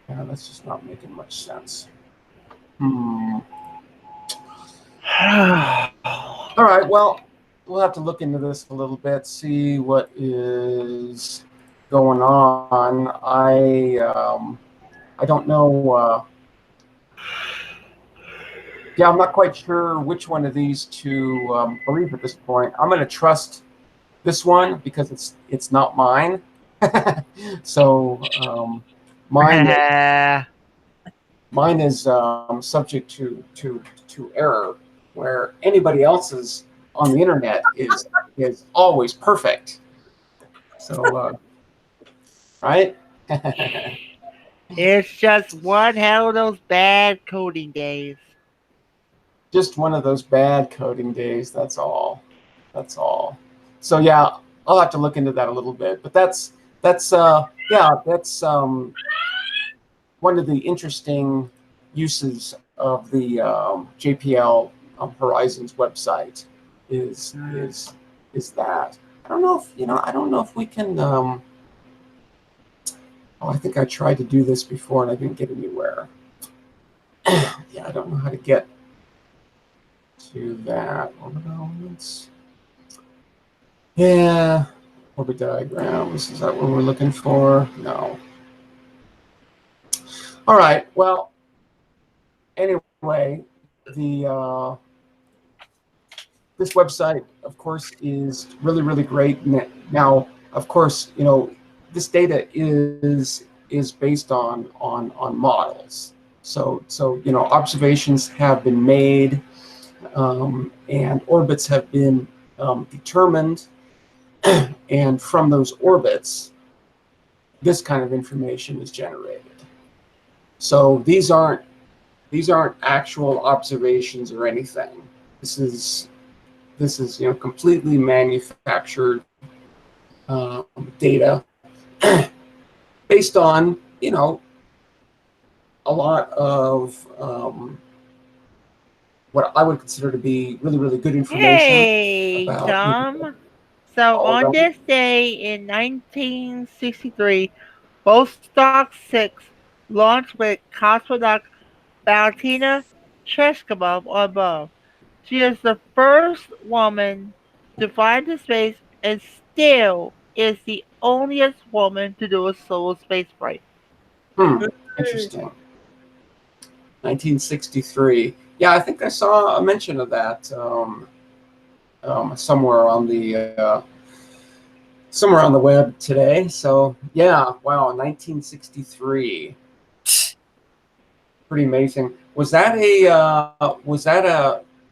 yeah, that's just not making much sense. All right. Well, we'll have to look into this a little bit, see what is going on. I don't know. Yeah, I'm not quite sure which one of these to believe at this point. I'm going to trust this one because it's not mine. So mine is subject to error, where anybody else's on the internet is always perfect. So right.
It's just one hell of those bad coding days.
Just one of those bad coding days. That's all. So yeah, I'll have to look into that a little bit. But that's one of the interesting uses of the JPL Horizons website is that. I don't know if we can. I think I tried to do this before and I didn't get anywhere. Yeah, I don't know how to get to that. Yeah, orbit diagrams. Is that what we're looking for? No. All right. Well, anyway, the this website, of course, is really, really great. Now, of course, this data is based on models. So observations have been made, and orbits have been determined, and from those orbits, this kind of information is generated. So these aren't actual observations or anything. This is completely manufactured data based on a lot of what I would consider to be really, really good information.
Hey,
about
Tom. So
all
on
around.
this day in 1963, Vostok 6 launched with cosmonaut Valentina Tereshkova above. She is the first woman to fly into space and still is the onlyest woman to do a solo space flight.
Interesting. 1963. Yeah, I think I saw a mention of that somewhere on the web today. So yeah, wow, 1963. Pretty amazing. Was that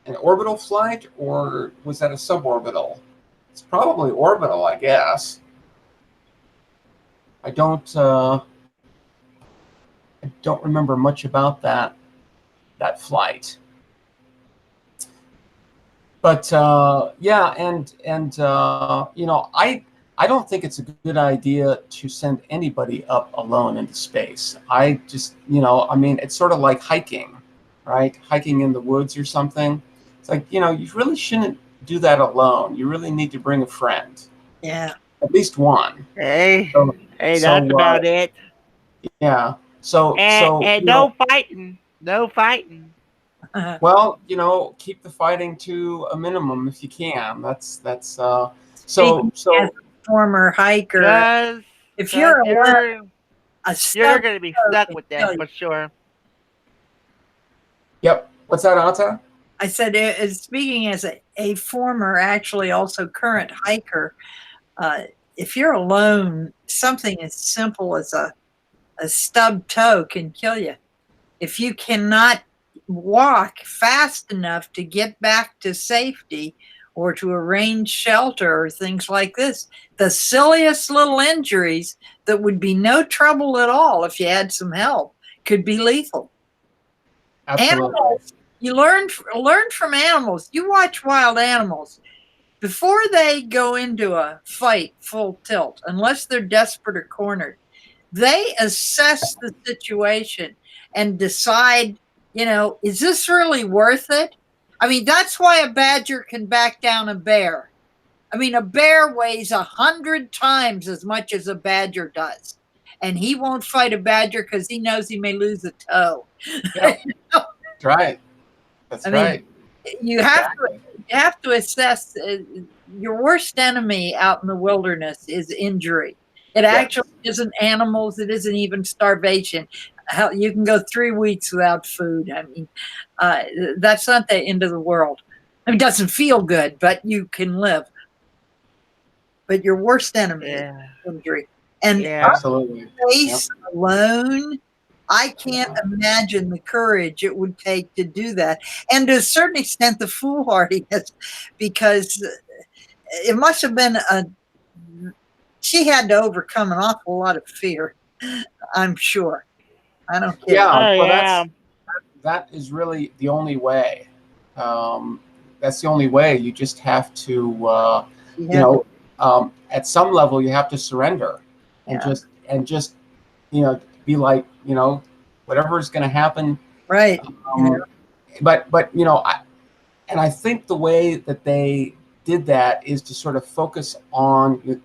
an orbital flight, or was that a suborbital? It's probably orbital, I guess. I don't remember much about that flight. But yeah, and I don't think it's a good idea to send anybody up alone into space. I just, I mean, it's sort of like hiking, right? Hiking in the woods or something. It's like, you really shouldn't do that alone. You really need to bring a friend.
Yeah.
At least one.
Hey,
So,
that's about it.
Yeah. So
And no fighting. No fighting.
Well, keep the fighting to a minimum if you can. That's so.
As a former hiker, if you're
going to be stuck with that for sure.
Yep. What's that, Ata?
I said, speaking as a former, actually also current hiker, if you're alone, something as simple as a stubbed toe can kill you. If you cannot walk fast enough to get back to safety or to arrange shelter or things like this, the silliest little injuries that would be no trouble at all if you had some help could be lethal.
Absolutely.
Animals, you learn from animals. You watch wild animals. Before they go into a fight full tilt, unless they're desperate or cornered, they assess the situation and decide, is this really worth it? I mean, that's why a badger can back down a bear. I mean, a bear weighs 100 times as much as a badger does. And he won't fight a badger because he knows he may lose a toe.
Yep. That's right. That's right.
You have to assess your worst enemy out in the wilderness is injury. It actually isn't animals. It isn't even starvation. You can go 3 weeks without food. I mean, that's not the end of the world. I mean, it doesn't feel good, but you can live. But your worst enemy is injury. And
absolutely.
Space alone, I can't imagine the courage it would take to do that. And to a certain extent, the foolhardiness, because it must have been she had to overcome an awful lot of fear, I'm sure. I don't care.
Yeah, well, that is really the only way. That's the only way. You just have to, at some level, you have to surrender, and just be like, whatever is going to happen.
Right.
But I think the way that they did that is to sort of focus on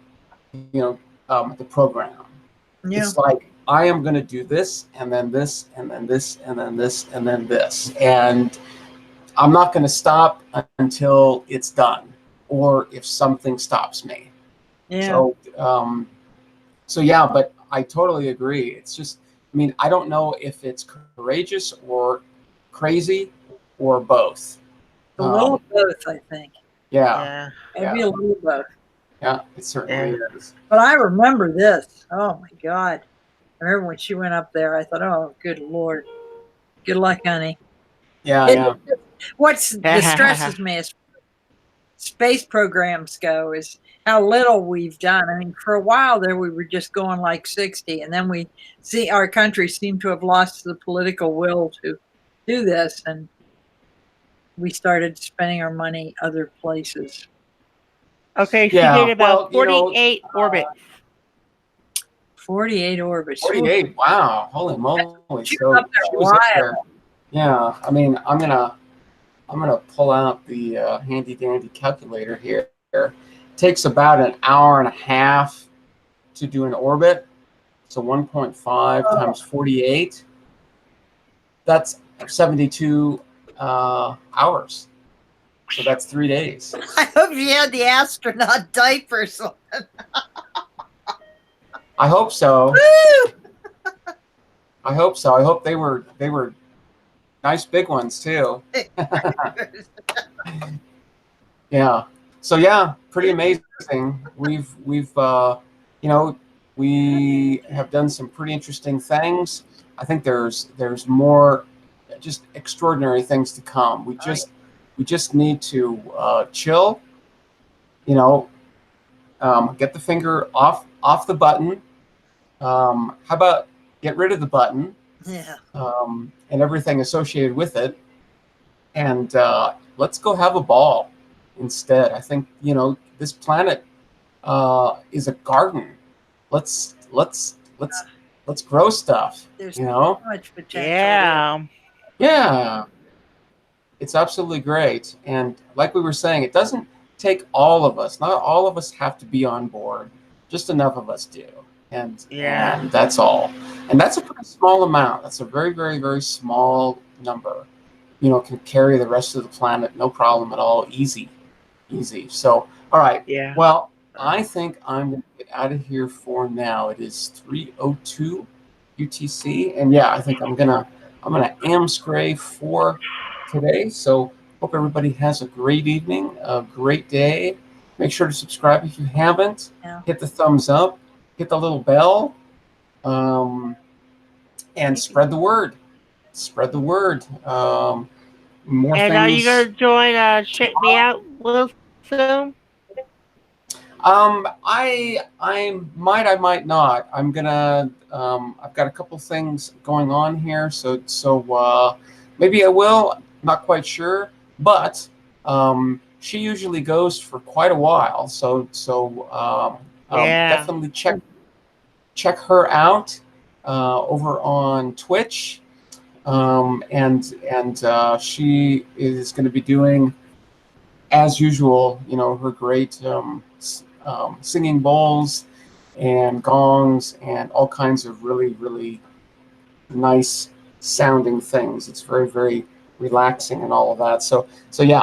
the program.
Yeah.
It's like, I am going to do this, and then this, and then this, and then this, and then this, and I'm not going to stop until it's done. or if something stops me.
Yeah.
So yeah, but I totally agree. It's just, I mean, I don't know if it's courageous or crazy or both.
A little of both, I think.
Yeah,
Maybe a little of both.
yeah, it certainly is.
But I remember this. Oh my God. I remember when she went up there, I thought, oh, good Lord. Good luck, honey.
Yeah.
What's distresses me as space programs go is how little we've done. I mean, for a while there, we were just going like 60, and then we see our country seemed to have lost the political will to do this, and we started spending our money other places.
Okay, she
Yeah,
did
well,
about 48 orbits.
48 orbits.
48. Wow, holy moly!
She
So
was up there
she
a
was up
while.
there. Yeah, I mean, I'm gonna pull out the handy dandy calculator here. It takes about an hour and a half to do an orbit. So 1.5 times 48. That's 72 hours. So that's 3 days.
I hope you had the astronaut diapers on.
I hope so.
Woo!
I hope so. I hope they were nice big ones too. Yeah. So yeah, pretty amazing. We've you know, we have done some pretty interesting things. I think there's more just extraordinary things to come. We just need to chill, you know, get the finger off the button. How about get rid of the button?
Yeah.
And everything associated with it, and let's go have a ball instead. I think, you know, this planet is a garden. Let's grow stuff.
There's
You know,
so much potential.
yeah, it's absolutely great. And like we were saying, it doesn't take all of us. Not all of us have to be on board. Just enough of us do. And that's all. And that's a pretty small amount. That's a very, very, very small number. You know, can carry the rest of the planet, no problem at all. Easy. So, all right.
Yeah.
Well, I think I'm going to get out of here for now. It is 3:02 UTC, and yeah, I think I'm gonna amscray for today. So, hope everybody has a great evening, a great day. Make sure to subscribe if you haven't.
Yeah.
Hit the thumbs up. Hit the little bell. And spread the word. Spread the word. More
and
things.
are you going to join Check Me Out real soon?
I might not. I'm gonna. I've got a couple things going on here, so maybe I will. Not quite sure, but she usually goes for quite a while. So definitely check her out over on Twitch. And she is going to be doing, as usual, you know, her great singing bowls and gongs and all kinds of really, really nice sounding things. It's very, very relaxing and all of that. So yeah,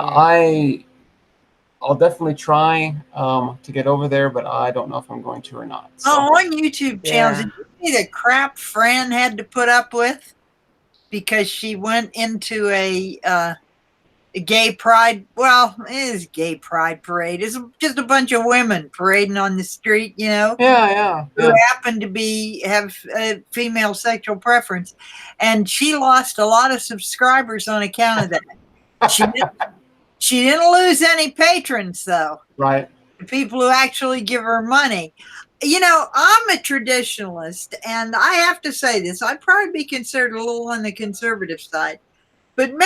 I'll definitely try to get over there, but I don't know if I'm going to or not. So.
On YouTube channels, did you see the crap Fran had to put up with because she went into a gay pride? Well, it is gay pride parade. It's just a bunch of women parading on the street, you know.
Yeah.
Who happen to have a female sexual preference, and she lost a lot of subscribers on account of that. She didn't lose any patrons, though.
Right.
The people who actually give her money. You know, I'm a traditionalist, and I have to say this. I'd probably be considered a little on the conservative side. But, man,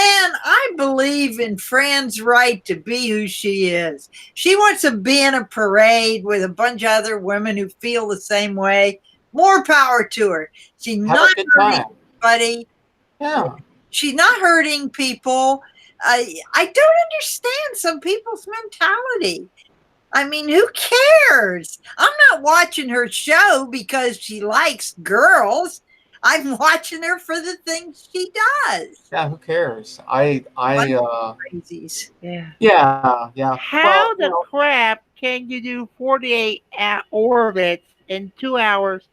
I believe in Fran's right to be who she is. She wants to be in a parade with a bunch of other women who feel the same way. More power to her. She's not hurting anybody.
Yeah.
She's not hurting people. I don't understand some people's mentality. I mean, who cares? I'm not watching her show because she likes girls. I'm watching her for the things she does.
Yeah, who cares?
Crazies.
Yeah.
Yeah. Well,
How the crap can you do 48 orbits in 2 hours,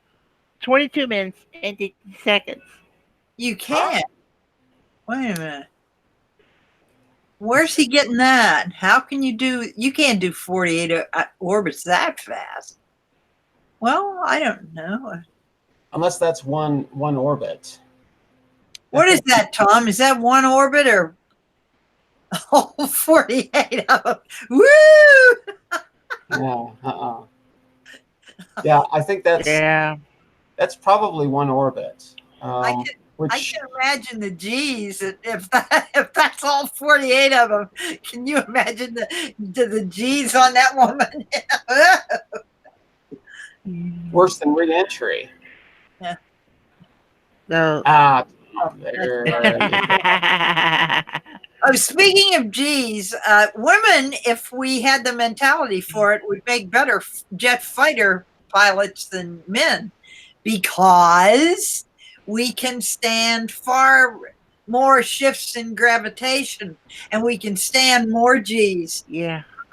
22 minutes, and 50 seconds?
You can't. Wait a minute. Where's he getting that? How can you do? You can't do 48 orbits that fast. Well, I don't know.
unless that's one orbit.
What is that, Tom? Is that one orbit or 48 of them? Woo!
Yeah. Yeah, I think that's probably one orbit.
I can imagine the G's if that's all 48 of them. Can you imagine the G's on that woman?
Worse than re-entry.
Yeah.
No.
Oh, speaking of G's, women, if we had the mentality for it, would make better jet fighter pilots than men, because we can stand far more shifts in gravitation, and we can stand more G's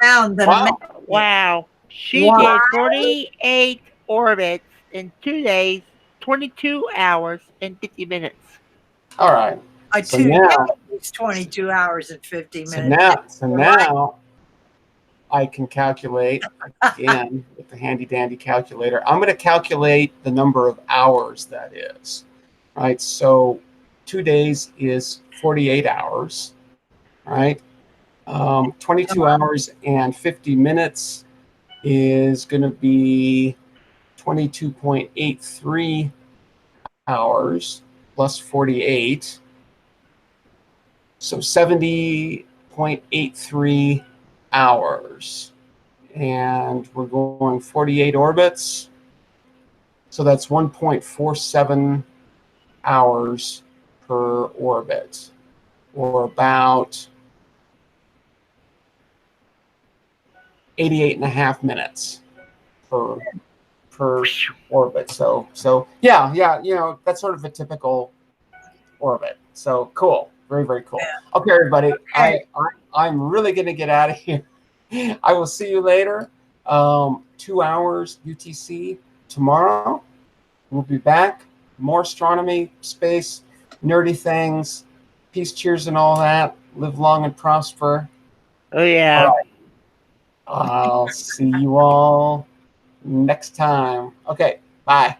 around than a man.
Wow. She did 48 orbits in 2 days, 22 hours, and 50 minutes.
All right.
So now it's 22 hours and 50 minutes.
So now I can calculate again with the handy dandy calculator. I'm going to calculate the number of hours that is. Right. So 2 days is 48 hours. Right. 22 hours and 50 minutes is going to be 22.83 hours plus 48. So 70.83 hours. And we're going 48 orbits. So that's 1.47 hours per orbit, or about 88.5 minutes per orbit. So yeah, that's sort of a typical orbit. So cool. Very, very cool. Okay, everybody. I'm really going to get out of here. I will see you later. 2 hours UTC tomorrow. We'll be back. More astronomy, space, nerdy things. Peace, cheers, and all that. Live long and prosper.
Oh, yeah.
All right. I'll see you all next time. Okay, bye.